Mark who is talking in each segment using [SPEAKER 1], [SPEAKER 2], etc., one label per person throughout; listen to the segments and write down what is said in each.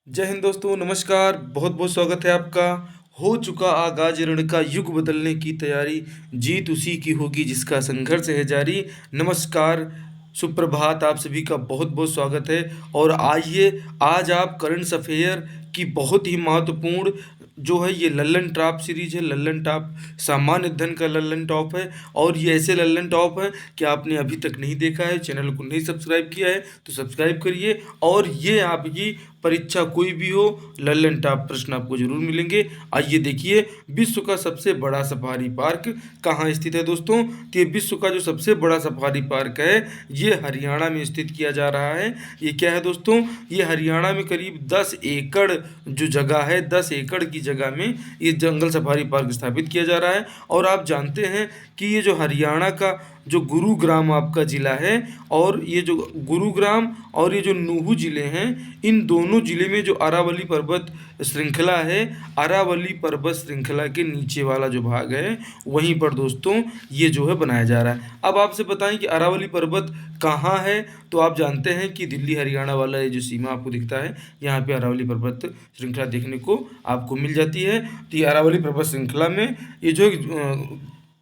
[SPEAKER 1] जय हिंद दोस्तों, नमस्कार। बहुत बहुत स्वागत है आपका। हो चुका आगाज रण का, युग बदलने की तैयारी, जीत उसी की होगी जिसका संघर्ष है जारी। नमस्कार, सुप्रभात, आप सभी का बहुत बहुत स्वागत है। और आइए, आज आप करंट अफेयर की बहुत ही महत्वपूर्ण जो है ये लल्लन टॉप सीरीज है। लल्लन टॉप सामान्य अध्ययन का लल्लन टॉप है, और ये ऐसे लल्लन टॉप है कि आपने अभी तक नहीं देखा है, चैनल को नहीं सब्सक्राइब किया है तो सब्सक्राइब करिए। और ये आपकी परीक्षा कोई भी हो, लल्लन टॉप प्रश्न आपको जरूर मिलेंगे। आइए देखिए, विश्व का सबसे बड़ा सफारी पार्क कहाँ स्थित है दोस्तों। तो ये विश्व का जो सबसे बड़ा सफारी पार्क है ये हरियाणा में स्थित किया जा रहा है। ये क्या है दोस्तों, ये हरियाणा में करीब 10 एकड़ जो जगह है, 10 एकड़ की जगह में ये जंगल सफारी पार्क स्थापित किया जा रहा है। और आप जानते हैं कि ये जो हरियाणा का जो गुरुग्राम आपका ज़िला है, और ये जो गुरुग्राम और ये जो नूहू ज़िले हैं, इन दोनों ज़िले में जो अरावली पर्वत श्रृंखला है, अरावली पर्वत श्रृंखला के नीचे वाला जो भाग है वहीं पर दोस्तों ये जो है बनाया जा रहा है। अब आपसे बताएं कि अरावली पर्वत कहाँ है, तो आप जानते हैं कि दिल्ली हरियाणा वाला ये जो सीमा आपको दिखता है, यहाँ पे अरावली पर्वत श्रृंखला देखने को आपको मिल जाती है। तो ये अरावली पर्वत श्रृंखला में ये जो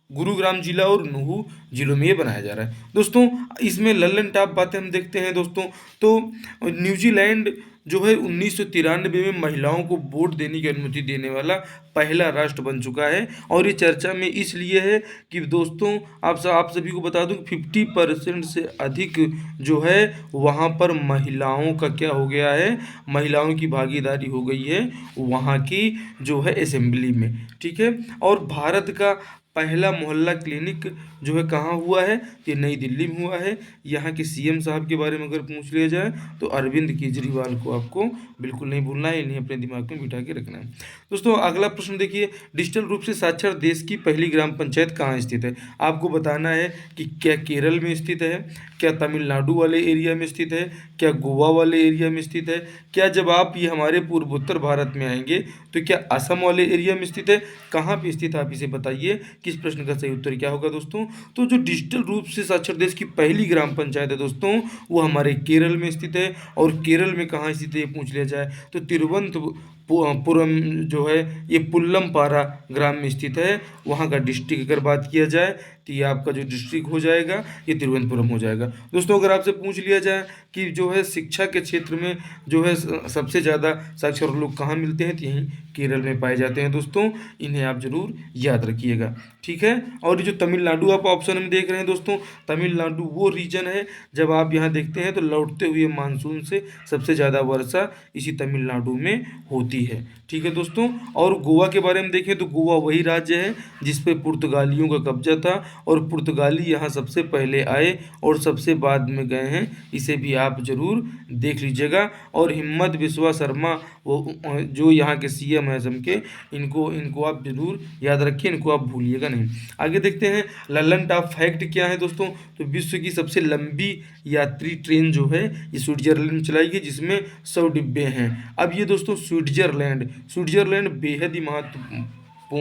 [SPEAKER 1] गुरुग्राम जिला और नूहू जिलों में ये बनाया जा रहा है दोस्तों। इसमें लल्लन टॉप बातें हम देखते हैं दोस्तों। तो न्यूजीलैंड जो है 1993 में महिलाओं को वोट देने की अनुमति देने वाला पहला राष्ट्र बन चुका है। और ये चर्चा में इसलिए है कि दोस्तों आप सभी को बता दूं कि 50% से अधिक जो है वहाँ पर महिलाओं का क्या हो गया है, महिलाओं की भागीदारी हो गई है वहाँ की जो है असेंबली में। ठीक है। और भारत का पहला मोहल्ला क्लिनिक जो है कहाँ हुआ है, ये नई दिल्ली में हुआ है। यहाँ के सीएम साहब के बारे में अगर पूछ लिया जाए तो अरविंद केजरीवाल को आपको बिल्कुल नहीं भूलना है, इन्हें अपने दिमाग में बिठा के रखना है दोस्तों। अगला प्रश्न देखिए, डिजिटल रूप से साक्षर देश की पहली ग्राम पंचायत कहाँ स्थित है। आपको बताना है कि क्या केरल में स्थित है, क्या तमिलनाडु वाले एरिया में स्थित है, क्या गोवा वाले एरिया में स्थित है, क्या जब आप ये हमारे पूर्वोत्तर भारत में आएंगे तो क्या असम वाले एरिया में स्थित है, कहाँ पे स्थित है आप इसे बताइए। किस प्रश्न का सही उत्तर क्या होगा दोस्तों। तो जो डिजिटल रूप से साक्षर देश की पहली ग्राम पंचायत है दोस्तों, वो हमारे केरल में स्थित है। और केरल में कहाँ स्थित है ये पूछ लिया जाए तो तिरुवनंतपुरम जो है ये पुल्लमपारा ग्राम में स्थित है। वहाँ का डिस्ट्रिक्ट अगर बात किया जाए तो ये आपका जो डिस्ट्रिक्ट हो जाएगा ये तिरुवनंतपुरम हो जाएगा दोस्तों। अगर आपसे पूछ लिया जाए कि जो है शिक्षा के क्षेत्र में जो है सबसे ज़्यादा साक्षर लोग कहाँ मिलते हैं, तो यहीं केरल में पाए जाते हैं दोस्तों। इन्हें आप जरूर याद रखिएगा। ठीक है। और जो तमिलनाडु आप ऑप्शन में देख रहे हैं दोस्तों, तमिलनाडु वो रीजन है, जब आप यहाँ देखते हैं तो लौटते हुए मानसून से सबसे ज़्यादा वर्षा इसी तमिलनाडु में होती है। ठीक है दोस्तों। और गोवा के बारे में देखें तो गोवा वही राज्य है जिस पे पुर्तगालियों का कब्जा था, और पुर्तगाली यहाँ सबसे पहले आए और सबसे बाद में गए हैं। इसे भी आप जरूर देख लीजिएगा। और हिम्मत बिस्वा शर्मा वो जो यहाँ के सीएम हैं असम के, इनको इनको आप जरूर याद रखिए, इनको आप भूलिएगा नहीं। आगे देखते हैं लल्लन टॉप फैक्ट क्या है दोस्तों। तो विश्व की सबसे लंबी यात्री ट्रेन जो है ये स्विट्जरलैंड में चलाई गई, जिसमें 100 डिब्बे हैं। अब ये दोस्तों स्विट्जरलैंड बेहद ही महत्वपूर्ण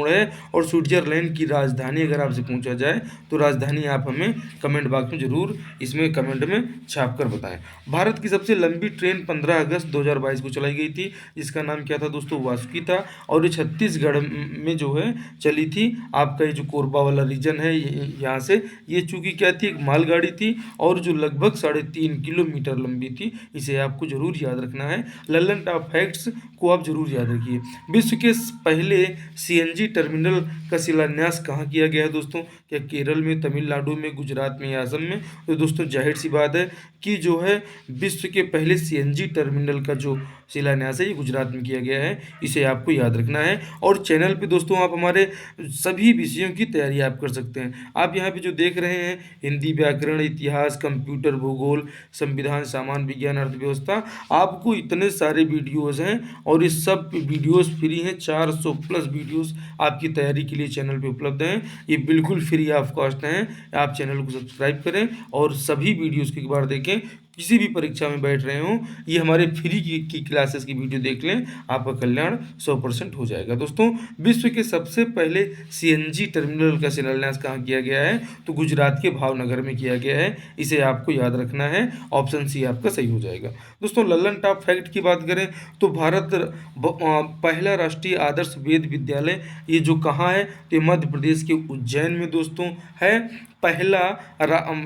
[SPEAKER 1] है। और स्विट्जरलैंड की राजधानी अगर आपसे पूछा जाए तो राजधानी आप हमें कमेंट बॉक्स में जरूर इसमें कमेंट में छाप कर बताएं। भारत की सबसे लंबी ट्रेन 15 अगस्त 2022 को चलाई गई थी, जिसका नाम क्या था दोस्तों, वासुकी था। और ये छत्तीसगढ़ में जो है चली थी। आपका ये जो कोरबा वाला रीजन है यहाँ से, ये चूँकि क्या थी, एक मालगाड़ी थी और जो लगभग 3.5 किलोमीटर लंबी थी। इसे आपको जरूर याद रखना है। लल्लन टॉप फैक्ट्स को आप जरूर याद रखिए। विश्व के पहले सीएनजी टर्मिनल का शिलान्यास कहाँ किया गया है दोस्तों, क्या केरल में, तमिलनाडु में, गुजरात में या असम में। तो दोस्तों जाहिर सी बात है कि जो है विश्व के पहले सीएनजी टर्मिनल का जो शिलान्यास है ये गुजरात में किया गया है। इसे आपको याद रखना है। और चैनल पे दोस्तों आप हमारे सभी विषयों की तैयारी आप कर सकते हैं। आप यहाँ पे जो देख रहे हैं हिंदी, व्याकरण, इतिहास, कंप्यूटर, भूगोल, संविधान, सामान्य विज्ञान, अर्थव्यवस्था, आपको इतने सारे वीडियोज़ हैं और ये सब वीडियोज़ फ्री हैं। 400 प्लस वीडियोज़ आपकी तैयारी के लिए चैनल पे उपलब्ध हैं। ये बिल्कुल फ्री ऑफ कॉस्ट हैं। आप चैनल को सब्सक्राइब करें और सभी वीडियोज़ को एक बार देखें, किसी भी परीक्षा में बैठ रहे हों, ये हमारे फ्री की क्लासेस की वीडियो देख लें, आपका कल्याण 100% हो जाएगा। दोस्तों, विश्व के सबसे पहले सीएनजी टर्मिनल का शिलान्यास कहाँ किया गया है? तो गुजरात के भावनगर में किया गया है। इसे आपको याद रखना है, ऑप्शन सी आपका सही हो जाएगा। दोस्तों, लल्लन टॉप फैक्ट की बात करें तो भारत पहला राष्ट्रीय आदर्श वेद विद्यालय ये जो कहाँ है, तो ये मध्य प्रदेश के उज्जैन में दोस्तों है। पहला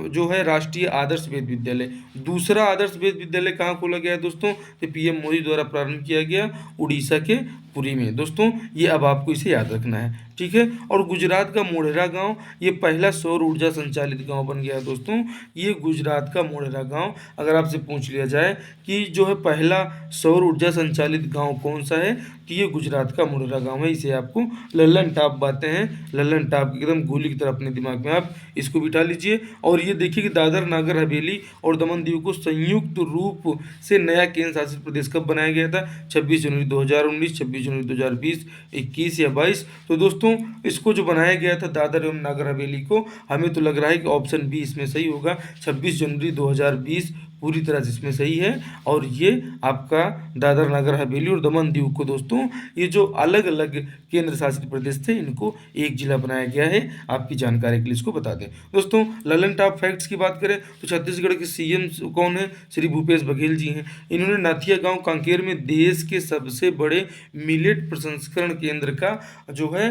[SPEAKER 1] जो है राष्ट्रीय आदर्श वेद विद्यालय। दूसरा आदर्श वेद विद्यालय कहाँ खोला गया है दोस्तों? तो पीएम मोदी द्वारा प्रारंभ किया गया उड़ीसा के पुरी में। दोस्तों, ये अब आपको इसे याद रखना है, ठीक है। और गुजरात का मोढेरा गांव ये पहला सौर ऊर्जा संचालित गांव बन गया है दोस्तों। ये गुजरात का मोढेरा गांव, अगर आपसे पूछ लिया जाए कि जो है पहला सौर ऊर्जा संचालित गांव कौन सा है, तो ये गुजरात का मोढेरा गांव है। इसे आपको लल्लन टॉप बातें हैं, लल्लन टॉप एकदम गोली की तरह अपने दिमाग में आप इसको बिठा लीजिए। और ये देखिए कि दादर नागर हवेली और दमन दीव को संयुक्त रूप से नया केंद्र शासित प्रदेश कब बनाया गया था? 26 जनवरी 2019, 26 जनवरी 2020, 21 या 22। तो दोस्तों, इसको जो बनाया गया था दादर एवं नागर हवेली को, हमें तो लग रहा है कि ऑप्शन बी इसमें सही होगा, 26 जनवरी 2020 पूरी तरह से इसमें सही है। और ये आपका दादर नागर हवेली और दमन दीव को दोस्तों, ये जो अलग अलग केंद्र शासित प्रदेश थे, इनको एक जिला बनाया गया है। आपकी जानकारी के लिए इसको बता दें। दोस्तों, लल्लन टॉप फैक्ट्स की बात करें तो छत्तीसगढ़ के सीएम कौन है? श्री भूपेश बघेल जी हैं। इन्होंने नाथिया गांव कांकेर में देश के सबसे बड़े मिलेट प्रसंस्करण केंद्र का जो है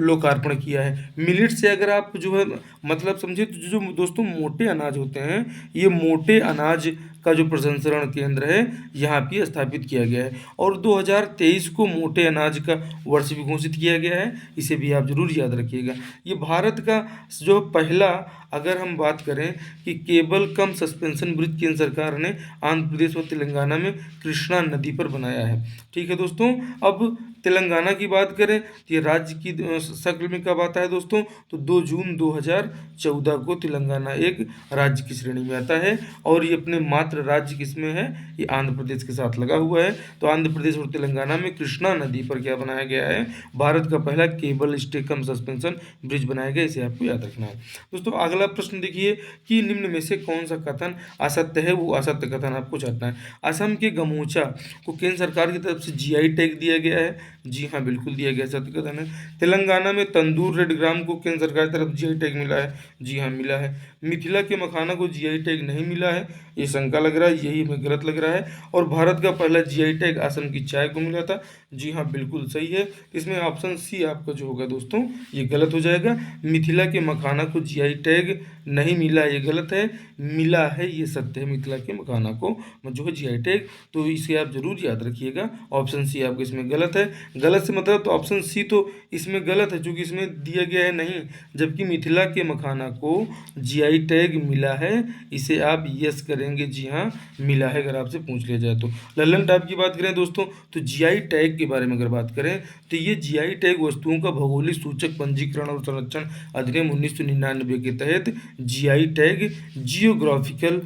[SPEAKER 1] लोकार्पण किया है। मिलेट से अगर आप जो है मतलब समझे तो जो दोस्तों मोटे अनाज होते हैं, ये मोटे अनाज का जो प्रसंस्करण केंद्र है यहाँ पे स्थापित किया गया है। और 2023 को मोटे अनाज का वर्ष भी घोषित किया गया है। इसे भी आप जरूर याद रखिएगा। ये भारत का जो पहला, अगर हम बात करें कि केबल कम सस्पेंशन ब्रिज केंद्र सरकार ने आंध्र प्रदेश और तेलंगाना में कृष्णा नदी पर बनाया है, ठीक है दोस्तों। अब तेलंगाना की बात करें तो ये राज्य की शक्ल में कब आता है दोस्तों? तो 2 जून 2014 को तेलंगाना एक राज्य की श्रेणी में आता है। और ये अपने मात्र राज्य किसमें है? ये आंध्र प्रदेश के साथ लगा हुआ है। तो आंध्र प्रदेश और तेलंगाना में कृष्णा नदी पर क्या बनाया गया है? भारत का पहला केबल स्टे कम सस्पेंशन ब्रिज बनाया गया। इसे आपको याद रखना है। दोस्तों, अगला प्रश्न देखिए कि निम्न में से कौन सा कथन असत्य है? वो असत्य कथन आपको जानना है। असम के गमोचा को केंद्र सरकार की तरफ से जीआई टैग दिया गया है। जी हाँ, बिल्कुल दिया गया, सत्य कथन है। तेलंगाना में तंदूर रेड ग्राम को केंद्र सरकार की तरफ जीआई टैग मिला है। जी हाँ, मिला है। मिथिला के मखाना को जीआई टैग नहीं मिला है, ये शंका लग रहा है, यही हमें गलत लग रहा है। और भारत का पहला जीआई टैग असम की चाय को मिला था। जी हाँ, बिल्कुल सही है। इसमें ऑप्शन सी आपका जो होगा दोस्तों, ये गलत हो जाएगा। मिथिला के मखाना को जीआई टैग नहीं मिला, ये गलत है। मिला है, ये सत्य है। मिथिला के मखाना को जो है जीआई टैग, तो इसे आप जरूर याद रखिएगा। ऑप्शन सी आपका इसमें गलत है। गलत से मतलब तो ऑप्शन सी तो इसमें गलत है, क्योंकि इसमें दिया गया है नहीं, जबकि मिथिला के मखाना को जीआई टैग मिला है। इसे आप यस करेंगे। जी हाँ, मिला है, अगर आपसे पूछ लिया जाए तो। लल्लन टॉप की बात करें दोस्तों, तो जीआई टैग के बारे में अगर बात करें तो ये जीआई टैग वस्तुओं का भौगोलिक सूचक पंजीकरण और संरक्षण अधिनियम 1999 के तहत जीआई टैग जियोग्राफिकल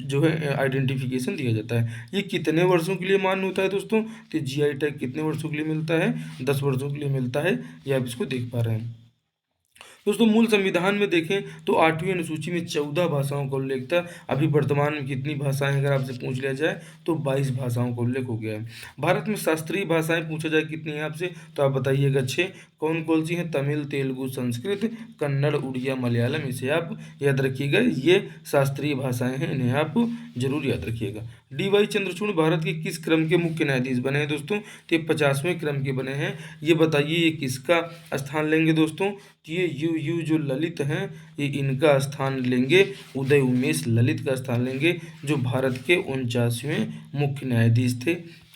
[SPEAKER 1] जो है आइडेंटिफिकेशन दिया जाता है। ये कितने वर्षों के लिए मान्य होता है दोस्तों? तो जीआई टैग कितने वर्षों के लिए मिलता है? 10 वर्षों के लिए मिलता है। ये आप इसको देख पा रहे हैं। दोस्तों, मूल संविधान में देखें तो 8वीं अनुसूची में 14 भाषाओं का उल्लेख था। अभी वर्तमान में कितनी भाषाएं अगर आपसे पूछ लिया जाए तो 22 भाषाओं का उल्लेख हो गया है। भारत में शास्त्रीय भाषाएं पूछा जाए कितनी है आपसे, तो आप बताइएगा 6। कौन कौन सी हैं? तमिल, तेलुगु, संस्कृत, कन्नड़, उड़िया, मलयालम। इसे आप याद रखिएगा। ये शास्त्रीय भाषाएं हैं, इन्हें आप जरूर याद रखिएगा। डी वाई चंद्रचूड़ भारत के किस क्रम के मुख्य न्यायाधीश बने हैं दोस्तों? तो ये 50वें क्रम के बने हैं। ये बताइए ये किसका स्थान लेंगे दोस्तों? तो ये यू जो ललित हैं, ये इनका स्थान लेंगे। उदय उमेश ललित का स्थान लेंगे, जो भारत के 49वें मुख्य न्यायाधीश थे।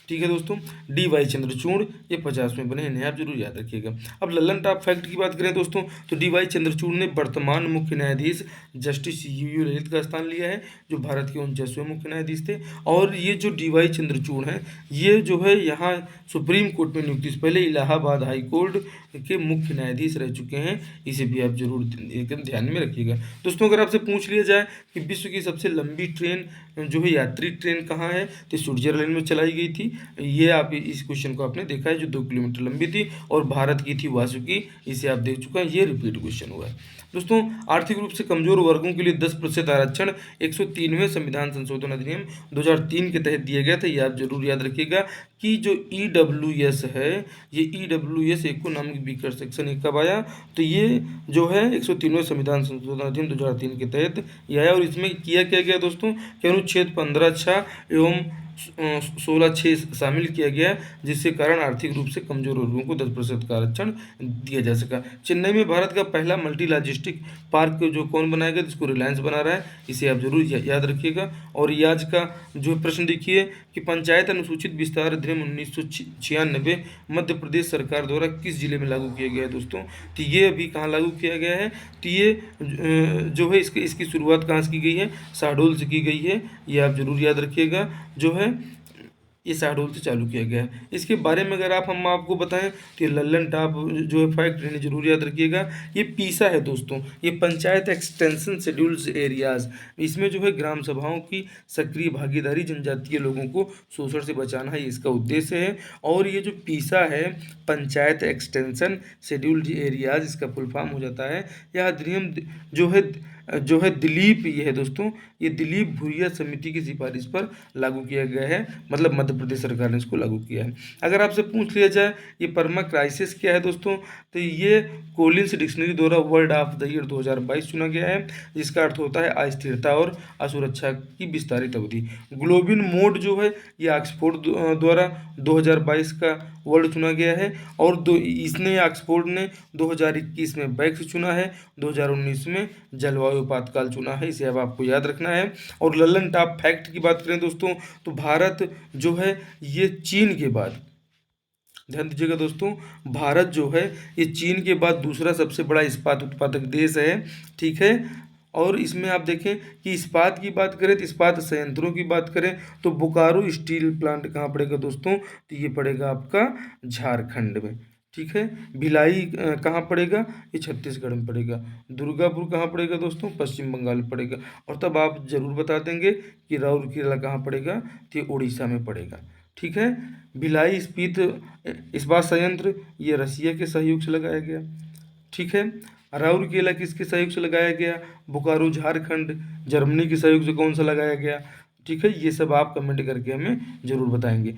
[SPEAKER 1] ठीक है दोस्तों, डी वाई चंद्रचूड़ ये 50वें बने, इन्हें आप जरूर याद रखिएगा। अब लल्लन टॉप फैक्ट की बात करें दोस्तों, तो डी वाई चंद्रचूड़ ने वर्तमान मुख्य न्यायाधीश जस्टिस यू ललित का स्थान लिया है, जो भारत के 49वें मुख्य न्यायाधीश थे। और ये जो डी वाई चंद्रचूड़ हैं, ये जो है यहाँ सुप्रीम कोर्ट में नियुक्ति से पहले इलाहाबाद हाई कोर्ट के मुख्य न्यायाधीश रह चुके हैं। इसे भी आप जरूर एकदम ध्यान में रखिएगा। दोस्तों अगर आपसे पूछ लिया जाए कि विश्व की सबसे लंबी ट्रेन जो है यात्री ट्रेन कहाँ है, तो स्विट्जरलैंड में चलाई गई थी। ये आप इस क्वेश्चन को आपने देखा है, जो 2 किलोमीटर लंबी थी और भारत की थी वासुकी। इसे आप देख चुका है, ये रिपीट क्वेश्चन हुआ है। दोस्तों आर्थिक रूप से कमजोर वर्गों के लिए 10% आरक्षण 103वें संविधान संशोधन अधिनियम 2003 के तहत दिया गया था। ये आप जरूर याद रखिएगा कि जो EWS है, ये EWS एको नामक बीकर सेक्शन 1 कब आया, तो ये जो है 103वें संविधान संशोधन अधिनियम 2003 के तहत ये आया। और इसमें किया क्या गया दोस्तों कि अनुच्छेद 15(6) एवं 16(6) शामिल किया गया, जिससे कारण आर्थिक रूप से कमजोर वर्गों को 10% का आरक्षण दिया जा सका। चेन्नई में भारत का पहला मल्टी लॉजिस्टिक पार्क जो कौन बनाएगा, जिसको रिलायंस बना रहा है। इसे आप जरूर याद रखिएगा। और ये आज का जो प्रश्न देखिए कि पंचायत अनुसूचित विस्तार अधिनियम 1996 मध्य प्रदेश सरकार द्वारा किस जिले में लागू किया गया है दोस्तों, तो ये अभी कहाँ लागू किया गया है, तो ये जो है इसकी शुरुआत कहाँ से की गई है, शहडोल से की गई है। ये आप जरूर याद रखिएगा, जो है ये शहडोल से चालू किया गया है। इसके बारे में अगर हम आपको बताएं तो ये लल्लन टॉप जो है फैक्ट इन्हें जरूर याद रखिएगा। ये पीसा है दोस्तों, ये पंचायत एक्सटेंशन शेड्यूल्स एरियाज, इसमें जो है ग्राम सभाओं की सक्रिय भागीदारी जनजातीय लोगों को शोषण से बचाना है, इसका उद्देश्य है। और ये जो पीसा है, पंचायत एक्सटेंशन शेड्यूल्ड एरियाज, इसका फुल फॉर्म हो जाता है। यह अधिनियम जो है दिलीप, ये है दोस्तों, ये दिलीप भुरिया समिति की सिफारिश पर लागू किया गया है, मतलब मध्य प्रदेश सरकार ने इसको लागू किया है। अगर आपसे पूछ लिया जाए ये परमा क्राइसिस क्या है दोस्तों, तो ये कोलिंस डिक्शनरी द्वारा वर्ड ऑफ द ईयर 2022 चुना गया है, जिसका अर्थ होता है अस्थिरता और असुरक्षा की विस्तारित अवधि। ग्लोबिन मोड जो है ये ऑक्सफोर्ड द्वारा 2022 का वर्ड चुना गया है। और इसने ऑक्सफोर्ड ने 2021 में बैक्स चुना है, 2019 में जलवायु आपातकाल चुना है। इसे अब आपको याद रखना है। और लल्लन टॉप फैक्ट की बात करें दोस्तों, तो भारत जो है ये चीन के बाद, ध्यान दीजिएगा दोस्तों, भारत जो है ये चीन के बाद दूसरा सबसे बड़ा इस्पात उत्पादक देश है, ठीक है। और इसमें आप देखें कि इस्पात की बात करें तो इस्पात संयंत्रों की बात करें तो बोकारो स्टील प्लांट कहाँ पड़ेगा दोस्तों, तो ये पड़ेगा आपका झारखंड में, ठीक है। भिलाई कहाँ पड़ेगा, ये छत्तीसगढ़ में पड़ेगा। दुर्गापुर कहाँ पड़ेगा दोस्तों, पश्चिम बंगाल में पड़ेगा। और तब आप जरूर बता देंगे कि राउरकेला कहाँ पड़ेगा, तो ये उड़ीसा में पड़ेगा, ठीक है। भिलाई इस्पात संयंत्र ये रसिया के सहयोग से लगाया गया, ठीक है। राउरकेला किसके सहयोग से लगाया गया, बोकारो झारखंड जर्मनी के सहयोग से कौन सा लगाया गया, ठीक है। ये सब आप कमेंट करके हमें जरूर बताएंगे।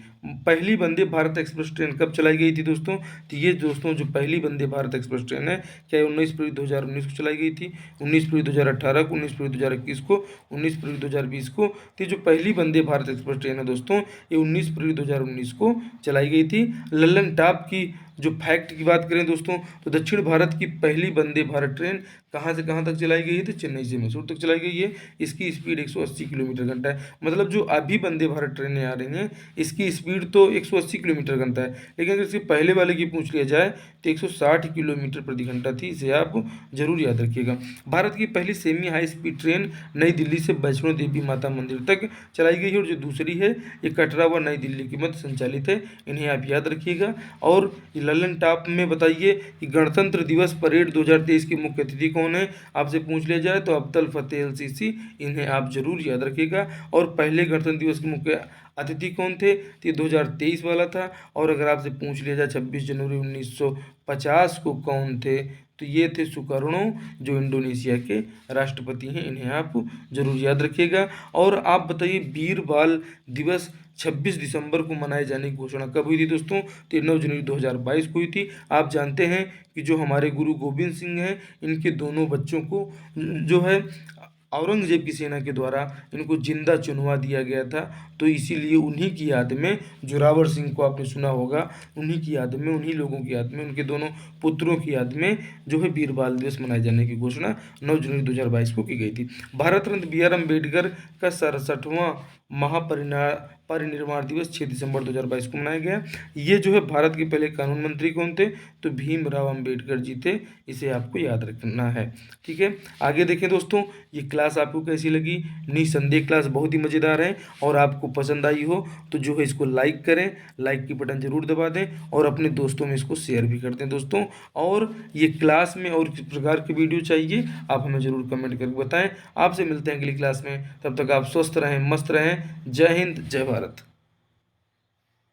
[SPEAKER 1] पहली वंदे भारत एक्सप्रेस ट्रेन कब चलाई गई थी दोस्तों, तो ये दोस्तों जो पहली वंदे भारत एक्सप्रेस ट्रेन है, क्या 19 फरवरी 2019 को चलाई गई थी, 19 फरवरी 2018 को, 19 फरवरी 2021 को, 19 फरवरी 2020 को। तो जो पहली वंदे भारत एक्सप्रेस ट्रेन है दोस्तों, ये 19 फरवरी 2019 को चलाई गई थी। लल्लन टॉप की जो फैक्ट की बात करें दोस्तों, तो दक्षिण भारत की पहली वंदे भारत ट्रेन कहाँ से कहाँ तक चलाई गई है, तो चेन्नई से मैसूर तक चलाई गई है। इसकी स्पीड 180 किलोमीटर घंटा है। मतलब जो अभी वंदे भारत ट्रेनें आ रही हैं, इसकी स्पीड तो 180 किलोमीटर घंटा है, लेकिन अगर इससे पहले वाले की पूछ लिया जाए तो 160 किलोमीटर प्रति घंटा थी। इसे आप जरूर याद रखिएगा। भारत की पहली सेमी हाई स्पीड ट्रेन नई दिल्ली से वैष्णो देवी माता मंदिर तक चलाई गई है। और जो दूसरी है ये कटरा व नई दिल्ली के मध्य संचालित है, इन्हें आप याद रखिएगा। और लल्लन टॉप में बताइए कि गणतंत्र दिवस परेड 2023 के मुख्य अतिथि कौन है, आपसे पूछ लिया जाए तो अब्दुल फतेह अल सीसी, इन्हें आप जरूर याद रखिएगा। और पहले गणतंत्र दिवस के मुख्य अतिथि कौन थे, तो 2023 वाला था। और अगर आपसे पूछ लिया जाए 26 जनवरी 1950 को कौन थे, तो ये थे सुकर्णो, जो इंडोनेशिया के राष्ट्रपति हैं, इन्हें आप जरूर याद रखिएगा। और आप बताइए वीर बाल दिवस 26 दिसंबर को मनाए जाने की घोषणा कब हुई थी दोस्तों, तो 9 जनवरी 2022 को हुई थी। आप जानते हैं कि जो हमारे गुरु गोविंद सिंह हैं, इनके दोनों बच्चों को जो है औरंगजेब की सेना के द्वारा इनको जिंदा चुनवा दिया गया था। तो इसीलिए उन्हीं की याद में, जोरावर सिंह को आपने सुना होगा, उन्हीं की याद में, उन्हीं लोगों की याद में, उनके दोनों पुत्रों की याद में जो है वीर बाल दिवस मनाए जाने की घोषणा 9 जनवरी 2022 को की गई थी। भारत रत्न BR अम्बेडकर का 67वां परिनिर्वाण दिवस 6 दिसंबर 2022 को मनाया गया। ये जो है भारत के पहले कानून मंत्री कौन थे, तो भीमराव अंबेडकर जी थे। इसे आपको याद रखना है। ठीक है, आगे देखें दोस्तों, ये क्लास आपको कैसी लगी। निसंदेह क्लास बहुत ही मज़ेदार है, और आपको पसंद आई हो तो जो है इसको लाइक करें, लाइक की बटन जरूर दबा दें, और अपने दोस्तों में इसको शेयर भी कर दें दोस्तों। और ये क्लास में और किस प्रकार की वीडियो चाहिए आप हमें ज़रूर कमेंट करके बताएं। आपसे मिलते हैं अगली क्लास में, तब तक आप स्वस्थ रहें, मस्त रहें। जय हिंद, जय भारत।